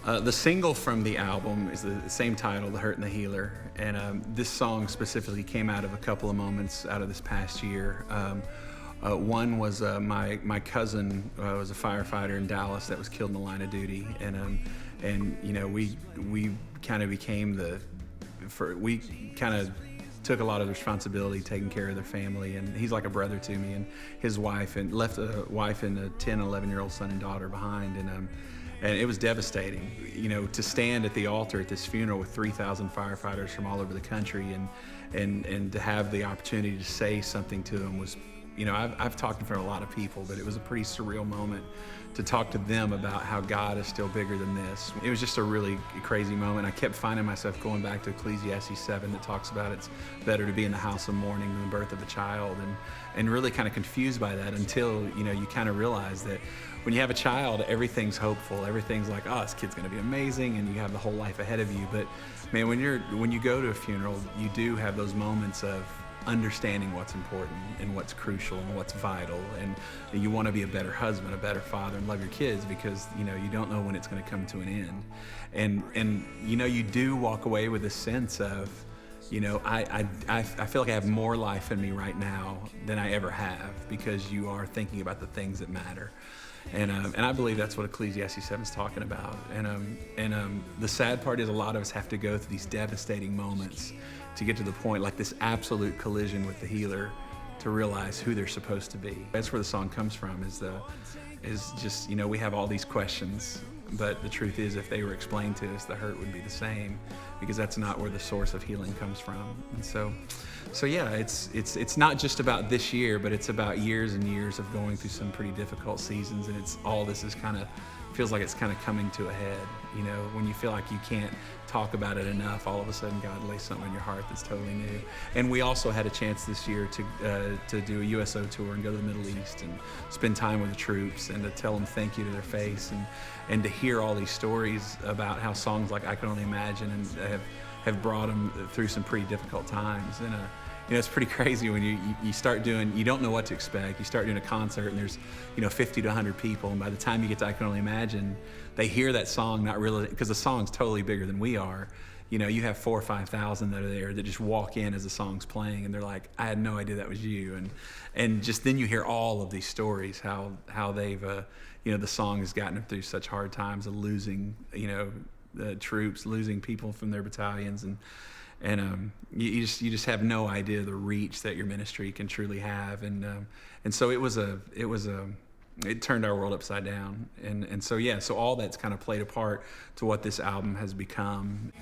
The single from the album is the same title, The Hurt and the Healer, and this song specifically came out of a couple of moments out of this past year. One was my cousin was a firefighter in Dallas that was killed in the line of duty, and you know, we kind of became we kind of took a lot of the responsibility taking care of their family, and he's like a brother to me, and his wife, and left a wife and a 10 and 11-year-old son and daughter behind, and it was devastating, you know, to stand at the altar at this funeral with 3,000 firefighters from all over the country, and to have the opportunity to say something to them was, you know, I've talked in front of a lot of people, but it was a pretty surreal moment to talk to them about how God is still bigger than this. It was just a really crazy moment. I kept finding myself going back to Ecclesiastes 7 that talks about it's better to be in the house of mourning than the birth of a child, and really kind of confused by that until, you know, you kind of realize that when you have a child, everything's hopeful. Everything's like, oh, this kid's gonna be amazing, and you have the whole life ahead of you. But man, when you go to a funeral, you do have those moments of understanding what's important and what's crucial and what's vital, and you want to be a better husband, a better father, and love your kids, because you know you don't know when it's going to come to an end, and you know, you do walk away with a sense of, you know, I feel like I have more life in me right now than I ever have, because you are thinking about the things that matter. And I believe that's what Ecclesiastes 7 is talking about. And the sad part is a lot of us have to go through these devastating moments to get to the point, like this absolute collision with the healer, to realize who they're supposed to be. That's where the song comes from, is just, you know, we have all these questions, but the truth is, if they were explained to us, the hurt would be the same, because that's not where the source of healing comes from. And so yeah, it's not just about this year, but it's about years and years of going through some pretty difficult seasons, and it's all this is kind of feels like it's kind of coming to a head. You know, when you feel like you can't talk about it enough, all of a sudden God lays something on your heart that's totally new. And we also had a chance this year to do a USO tour and go to the Middle East and spend time with the troops, and to tell them thank you to their face, and to hear all these stories about how songs like I Can Only Imagine and have brought them through some pretty difficult times. And you know, it's pretty crazy when you start doing, you don't know what to expect. You start doing a concert and there's, you know, 50 to 100 people, and by the time you get to I Can Only Imagine, they hear that song, not really, because the song's totally bigger than we are. You know, you have 4,000 or 5,000 that are there that just walk in as the song's playing, and they're like, I had no idea that was you. And just then you hear all of these stories, how they've, you know, the song has gotten them through such hard times of losing, you know, the troops, losing people from their battalions, and you just have no idea the reach that your ministry can truly have, and so it turned our world upside down, and so yeah, so all that's kind of played a part to what this album has become.